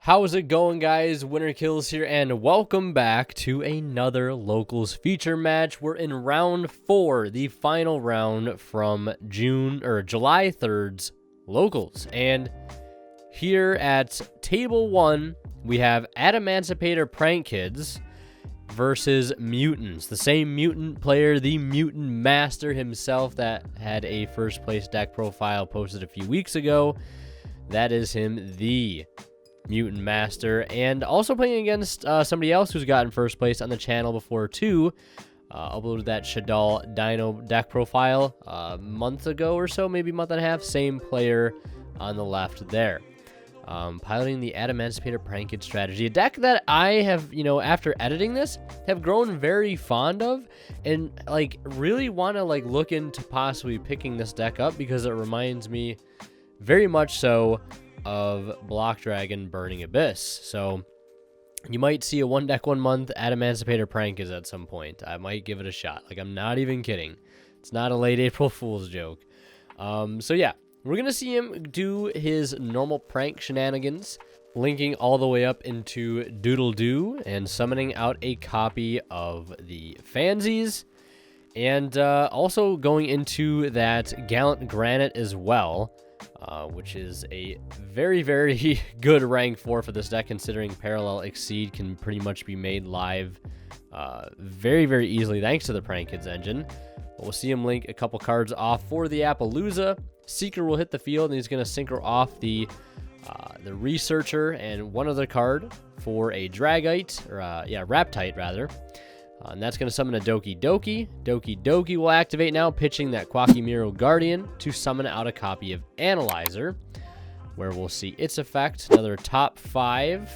How's it going, guys? Winner Kills here, and welcome back to another Locals feature match. We're in round 4, the final round from July 3rd's Locals. And here at Table 1, we have Adamancipator Prank Kids versus Mutants. The same mutant player, the mutant master himself that had a first place deck profile posted a few weeks ago. That is him, the Mutant Master, and also playing against somebody else who's gotten first place on the channel before too. Uploaded that Shadal Dino deck profile a month ago or so, maybe a month and a half. Same player on the left there. Piloting the Adamancipator Prank Kid strategy, a deck that I have, after editing this, have grown very fond of, and really want to look into possibly picking this deck up because it reminds me very much so of Block Dragon Burning Abyss. So you might see a one deck 1 month Adamancipator Prank Kids at some point. I might give it a shot. I'm not even kidding. It's not a late April Fool's joke. So yeah, we're gonna see him do his normal prank shenanigans, linking all the way up into Doodle Doo and summoning out a copy of the Fansies, and also going into that Gallant Granite as well. Which is a very, very good rank 4 for this deck, considering Parallel Exceed can pretty much be made live very, very easily thanks to the Prank Kids engine. But we'll see him link a couple cards off for the Appaloosa. Seeker will hit the field, and he's going to synchro off the Researcher and one other card for a Dragite, or Raptite rather. And that's going to summon a Doki Doki. Doki Doki will activate now, pitching that Quackimiro Guardian to summon out a copy of Analyzer, where we'll see its effect. Another top 5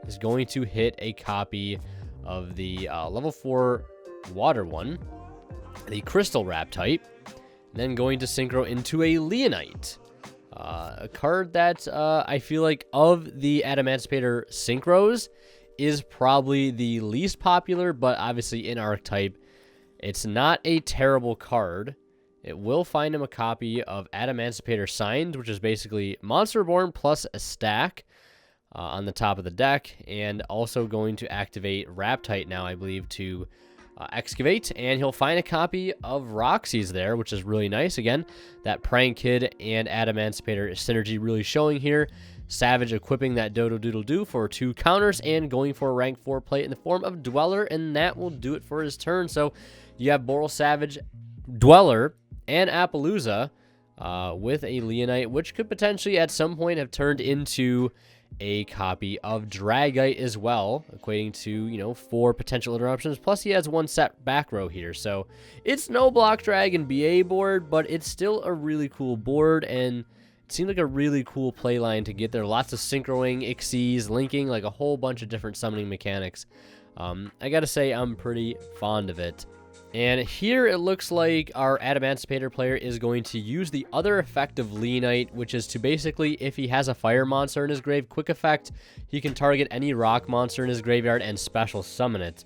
is going to hit a copy of the level 4 water one, the Crystal Raptite, then going to synchro into a Leonite. A card that I feel like of the Adamancipator synchros is probably the least popular, but obviously in Archetype, it's not a terrible card. It will find him a copy of Adamancipator Signed, which is basically Monster Reborn plus a stack on the top of the deck, and also going to activate Raptite now, I believe, to excavate, and he'll find a copy of Roxy's there, which is really nice. Again, that Prank Kid and Adamancipator synergy really showing here. Savage equipping that Dodo Doodle Doo for 2 counters and going for a rank 4 play in the form of Dweller, and that will do it for his turn. So you have Boral Savage, Dweller, and Appaloosa with a Leonite, which could potentially at some point have turned into a copy of Dragite as well, equating to, 4 potential interruptions. Plus, he has 1 set back row here. So it's no Block Dragon BA board, but it's still a really cool board, and seemed like a really cool play line to get there. Lots of synchroing, Xyz, linking, a whole bunch of different summoning mechanics. I gotta say, I'm pretty fond of it. And here it looks like our Adamancipator player is going to use the other effect of Leonite, which is to basically, if he has a fire monster in his grave, quick effect, he can target any rock monster in his graveyard and special summon it.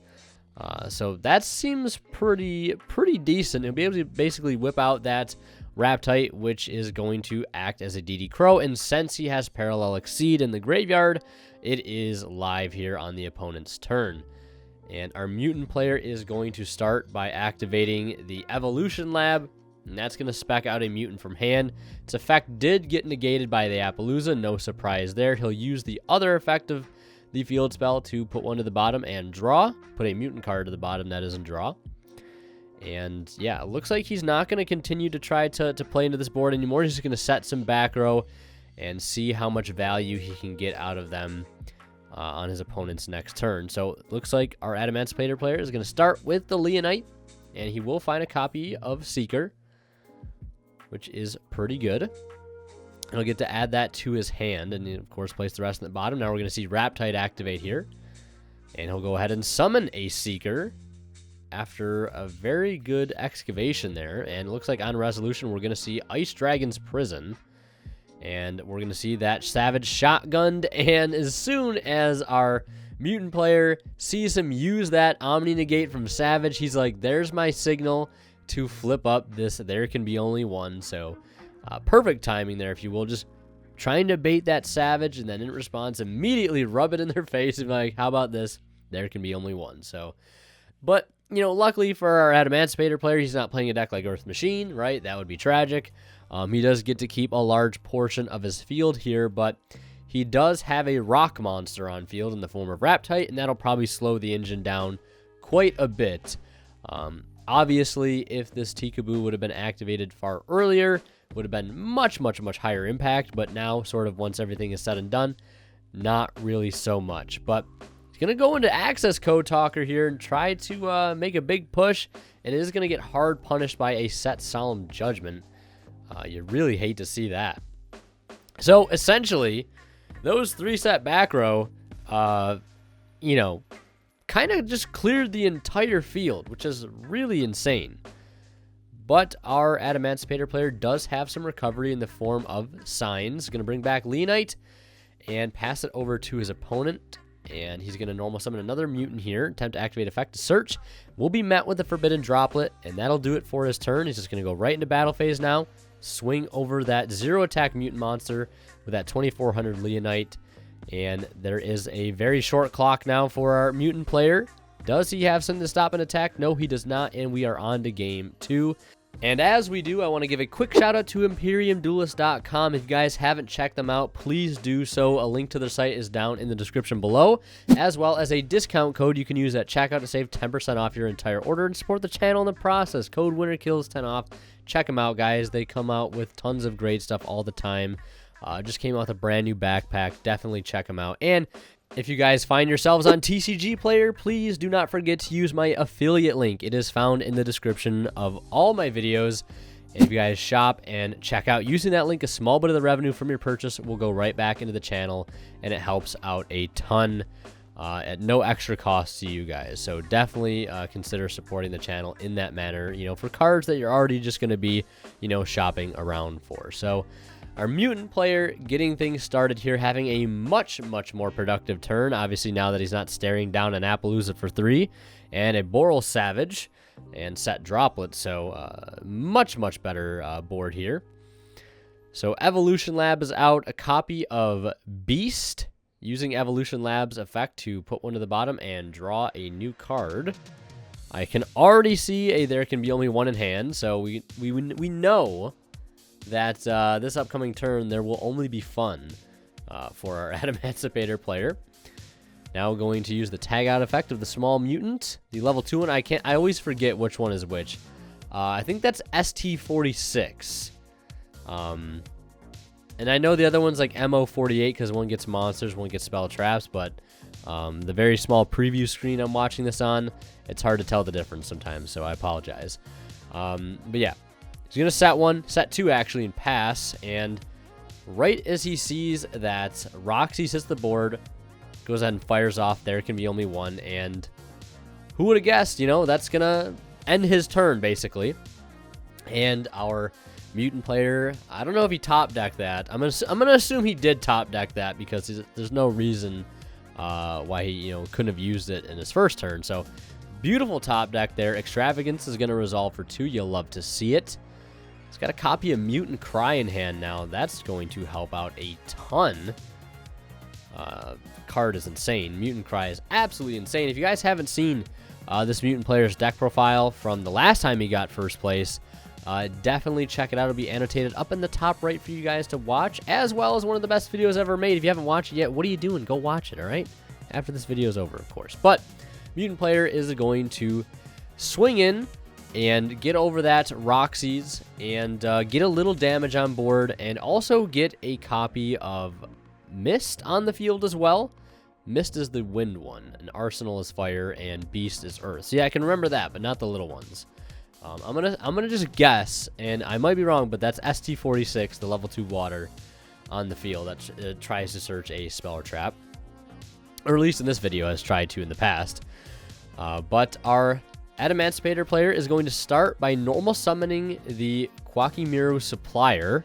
So that seems pretty decent. He'll be able to basically whip out that Raptite, which is going to act as a DD Crow, and since he has Parallel Exceed in the graveyard, it is live here on the opponent's turn. And our Mutant player is going to start by activating the Evolution Lab, and that's going to spec out a Mutant from hand. Its effect did get negated by the Appaloosa, no surprise there. He'll use the other effect of the field spell to put one to the bottom and draw, put a Mutant card to the bottom that isn't draw. And yeah, it looks like he's not going to continue to try to play into this board anymore. He's just going to set some back row and see how much value he can get out of them on his opponent's next turn. So it looks like our Adamancipator player is going to start with the Leonite, and he will find a copy of Seeker, which is pretty good. He'll get to add that to his hand, and of course place the rest at the bottom. Now we're going to see Raptite activate here, and he'll go ahead and summon a Seeker after a very good excavation there. And it looks like on resolution we're going to see Ice Dragon's Prison, and we're going to see that Savage shotgunned, and as soon as our Mutant player sees him use that Omni Negate from Savage, he's like, there's my signal to flip up this There Can Be Only One. So perfect timing there, if you will. Just trying to bait that Savage, and then in response, immediately rub it in their face and be like, how about this? There can be only one. So, but, you know, luckily for our Adamancipator player, he's not playing a deck like Earth Machine, right? That would be tragic. He does get to keep a large portion of his field here, but he does have a rock monster on field in the form of Raptite, and that'll probably slow the engine down quite a bit. Obviously, if this Tikaboo would have been activated far earlier, would have been much, much, much higher impact, but now, sort of once everything is said and done, not really so much. But he's going to go into Access Code Talker here and try to make a big push, and it is going to get hard punished by a set Solemn Judgment. You really hate to see that. So, essentially, those 3 set back row, you know, kind of just cleared the entire field, which is really insane. But our Adamancipator player does have some recovery in the form of Signs. Going to bring back Leonite and pass it over to his opponent. And he's going to normal summon another mutant here. Attempt to activate effect to search. Will be met with the Forbidden Droplet, and that'll do it for his turn. He's just going to go right into battle phase now. Swing over that 0 attack mutant monster with that 2400 Leonite. And there is a very short clock now for our mutant player. Does he have something to stop an attack? No, he does not, and we are on to game 2. And as we do, I want to give a quick shout out to ImperiumDuelist.com. If you guys haven't checked them out, please do so. A link to their site is down in the description below, as well as a discount code you can use at checkout to save 10% off your entire order and support the channel in the process. Code WinterKills10 off. Check them out, guys. They come out with tons of great stuff all the time. Just came out with a brand new backpack. Definitely check them out. And if you guys find yourselves on TCG Player, please do not forget to use my affiliate link. It is found in the description of all my videos. If you guys shop and check out using that link, a small bit of the revenue from your purchase will go right back into the channel, and it helps out a ton at no extra cost to you guys. So definitely consider supporting the channel in that manner, you know, for cards that you're already just going to be, you know, shopping around for. So our mutant player getting things started here, having a much, much more productive turn. Obviously, now that he's not staring down an Appaloosa for 3 and a Boral Savage and set Droplet. So much, much better board here. So Evolution Lab is out. A copy of Beast, using Evolution Lab's effect to put one to the bottom and draw a new card. I can already see there can be only one in hand. So we know that this upcoming turn there will only be fun for our Adamancipator player. Now going to use the tag out effect of the small mutant, the level 2 one. I always forget which one is which. I think that's ST46. And I know the other one's like MO48 because one gets monsters, one gets spell traps, but the very small preview screen I'm watching this on, it's hard to tell the difference sometimes, so I apologize. But yeah. He's going to set 1, set 2 actually, and pass. And right as he sees that Roxy hits the board, goes ahead and fires off. There can be only one. And who would have guessed, you know, that's going to end his turn, basically. And our mutant player, I don't know if he top decked that. I'm gonna assume he did top deck that because there's no reason why he, you know, couldn't have used it in his first turn. So beautiful top deck there. Extravagance is going to resolve for 2. You'll love to see it. He's got a copy of Mutant Cry in hand now. That's going to help out a ton. Card is insane. Mutant Cry is absolutely insane. If you guys haven't seen this mutant player's deck profile from the last time he got first place, definitely check it out. It'll be annotated up in the top right for you guys to watch, as well as one of the best videos ever made. If you haven't watched it yet, what are you doing? Go watch it, all right? After this video is over, of course. But mutant player is going to swing in and get over that Roxy's and get a little damage on board, and also get a copy of Mist on the field as well. Mist is the wind one, and Arsenal is fire, and Beast is earth. So yeah, I can remember that, but not the little ones. I'm gonna just guess, and I might be wrong, but that's ST46, the level 2 water on the field that tries to search a spell or trap, or at least in this video has tried to in the past. But our Adamancipator player is going to start by normal summoning the Quackimiru Supplier,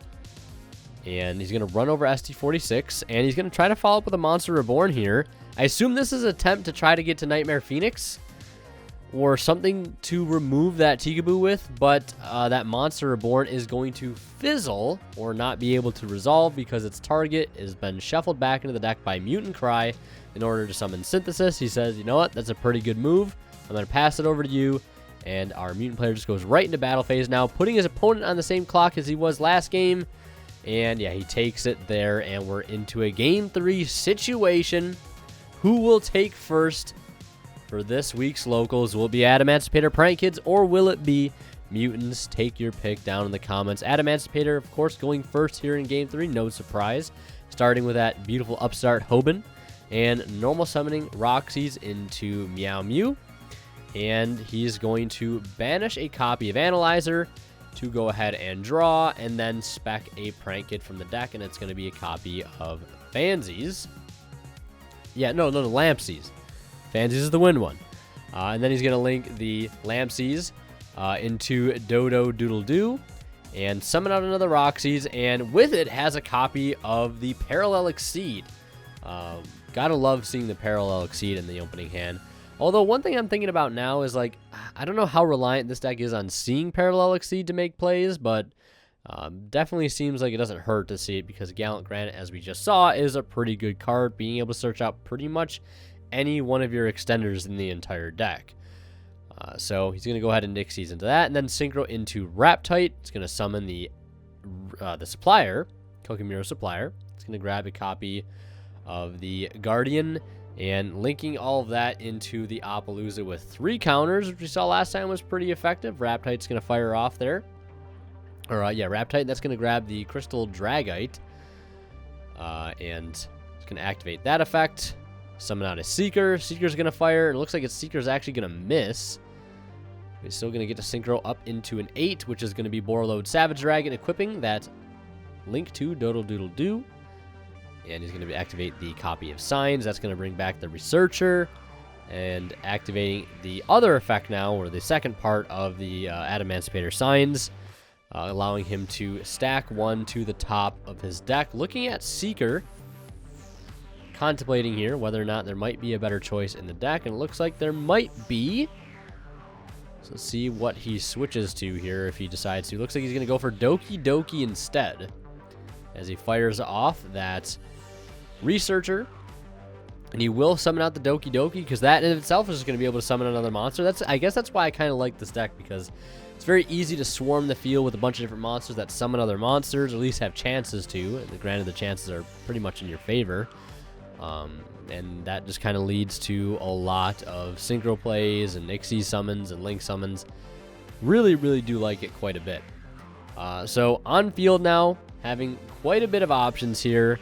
and he's going to run over ST46, and he's going to try to follow up with a Monster Reborn here. I assume this is an attempt to try to get to Nightmare Phoenix. or something to remove that Tikaboo with, but that Monster Reborn is going to fizzle or not be able to resolve because its target has been shuffled back into the deck by Mutant Cry in order to summon Synthesis. He says, you know what, that's a pretty good move. I'm going to pass it over to you, and our Mutant player just goes right into battle phase now, putting his opponent on the same clock as he was last game. And yeah, he takes it there, and we're into a Game 3 situation. Who will take first for this week's locals? Will it be Adamancipator Prank Kids, or will it be Mutants? Take your pick down in the comments. Adamancipator, of course, going first here in Game 3, no surprise. Starting with that beautiful upstart Hoban, and normal summoning Roxy's into Meow Mew. And he's going to banish a copy of Analyzer to go ahead and draw, and then spec a Prank Kid from the deck, and it's going to be a copy of Fansies. Yeah, no, Lampsies. Fansies is the win one. And then he's going to link the Lampsies into Dodo Doodle Doo, and summon out another Roxy's, and with it has a copy of the Parallel Exceed. Gotta love seeing the Parallel Exceed in the opening hand. Although, one thing I'm thinking about now is, like, I don't know how reliant this deck is on seeing Parallel Exceed to make plays, but definitely seems like it doesn't hurt to see it, because Gallant Granite, as we just saw, is a pretty good card, being able to search out pretty much any one of your extenders in the entire deck. So he's going to go ahead and Nixies into that, and then Synchro into Raptite. It's going to summon the supplier, Kokomiro Supplier. It's going to grab a copy of the Guardian, and linking all of that into the Apollousa with 3 counters, which we saw last time was pretty effective. Raptite's going to fire off there. Or, yeah, Raptite, that's going to grab the Crystal Dragite. And it's going to activate that effect. Summon out a Seeker. Seeker's going to fire. It looks like its Seeker's actually going to miss. He's still going to get to Synchro up into an 8, which is going to be Borreload Savage Dragon, equipping that link to Doodle Doodle Doo. And he's going to activate the copy of Signs. That's going to bring back the Researcher. And activating the other effect now, or the second part of the Adamancipator Signs, allowing him to stack 1 to the top of his deck. Looking at Seeker, contemplating here whether or not there might be a better choice in the deck, and it looks like there might be. So let's see what he switches to here if he decides to. Looks like he's going to go for Doki Doki instead, as he fires off that Researcher, and he will summon out the Doki Doki, because that in itself is just going to be able to summon another monster. I guess that's why I kind of like this deck, because it's very easy to swarm the field with a bunch of different monsters that summon other monsters, or at least have chances to. Granted, the chances are pretty much in your favor. And that just kind of leads to a lot of Synchro plays and Nixie summons and Link summons. Really, really do like it quite a bit. So on field now, having quite a bit of options here.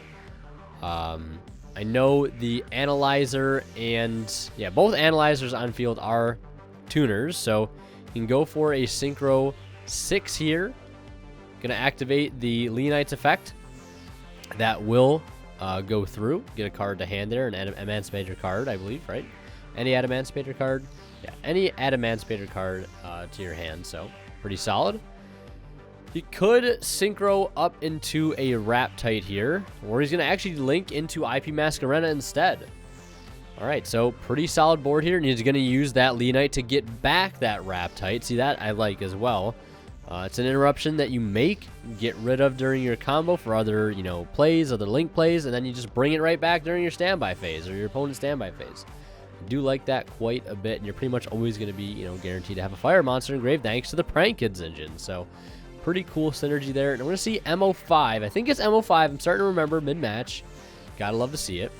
I know the Analyzer and, yeah, both Analyzers on field are tuners, so you can go for a Synchro 6 here. Going to activate the Leonites effect. That will go through. Get a card to hand there, an Adamancipator card, I believe, right? Any Adamancipator card? Yeah, any Adamancipator card to your hand, so pretty solid. He could Synchro up into a Raptite here, or he's going to actually link into IP Masquerena instead. Alright, so pretty solid board here, and he's going to use that Leonite to get back that Raptite. See, that I like as well. It's an interruption that you get rid of during your combo for other, plays, other link plays, and then you just bring it right back during your standby phase, or your opponent's standby phase. I do like that quite a bit, and you're pretty much always going to be, guaranteed to have a fire monster engraved thanks to the Prank Kids engine. So, pretty cool synergy there. And we're going to see MO5. I think it's MO5. I'm starting to remember mid-match. Gotta love to see it.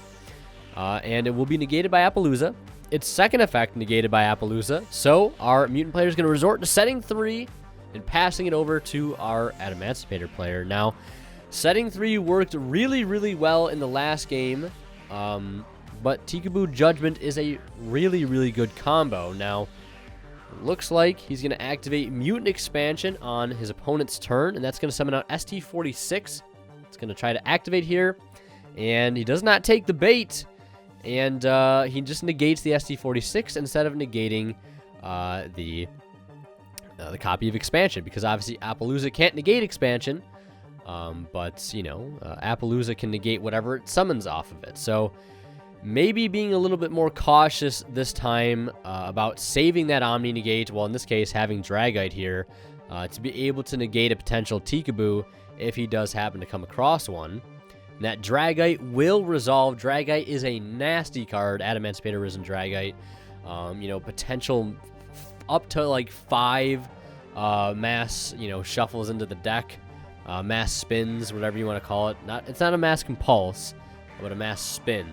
And it will be negated by Apollousa. Its second effect negated by Apollousa. So, our Mutant player is going to resort to setting 3 and passing it over to our Adamancipator player. Now, setting 3 worked really, really well in the last game. But Tikaboo Judgment is a really, really good combo. Now, looks like he's going to activate Mutant Expansion on his opponent's turn, and that's going to summon out ST46. It's going to try to activate here, and he does not take the bait, and he just negates the ST46 instead of negating the copy of Expansion, because obviously Apollousa can't negate Expansion, but, Apollousa can negate whatever it summons off of it. So maybe being a little bit more cautious this time about saving that Omni Negate, well, in this case, having Dragite here to be able to negate a potential Tikaboo if he does happen to come across one. And that Dragite will resolve. Dragite is a nasty card, Adamancipator Risen Dragite. You know, potential up to like 5 mass, you know, shuffles into the deck. Mass spins, whatever you want to call it. It's not a mass compulse, but a mass spin.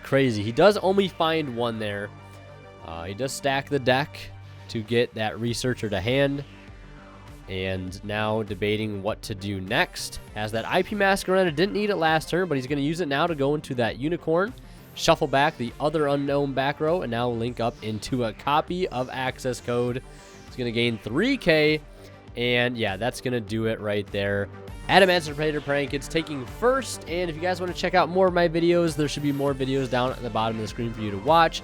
Crazy. He does only find one there. He does stack the deck to get that Researcher to hand. And now debating what to do next. Has that IP Masquerade. Didn't need it last turn, but he's going to use it now to go into that Unicorn. Shuffle back the other unknown back row, and now link up into a copy of Access Code. He's going to gain 3K. And yeah, that's going to do it right there. Adamancipator Prank Kids taking first. And if you guys want to check out more of my videos, there should be more videos down at the bottom of the screen for you to watch.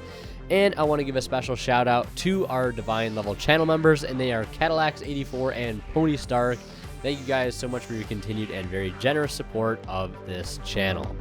And I want to give a special shout out to our Divine level channel members, and they are Cadillacs84 and Pony Stark. Thank you guys so much for your continued and very generous support of this channel.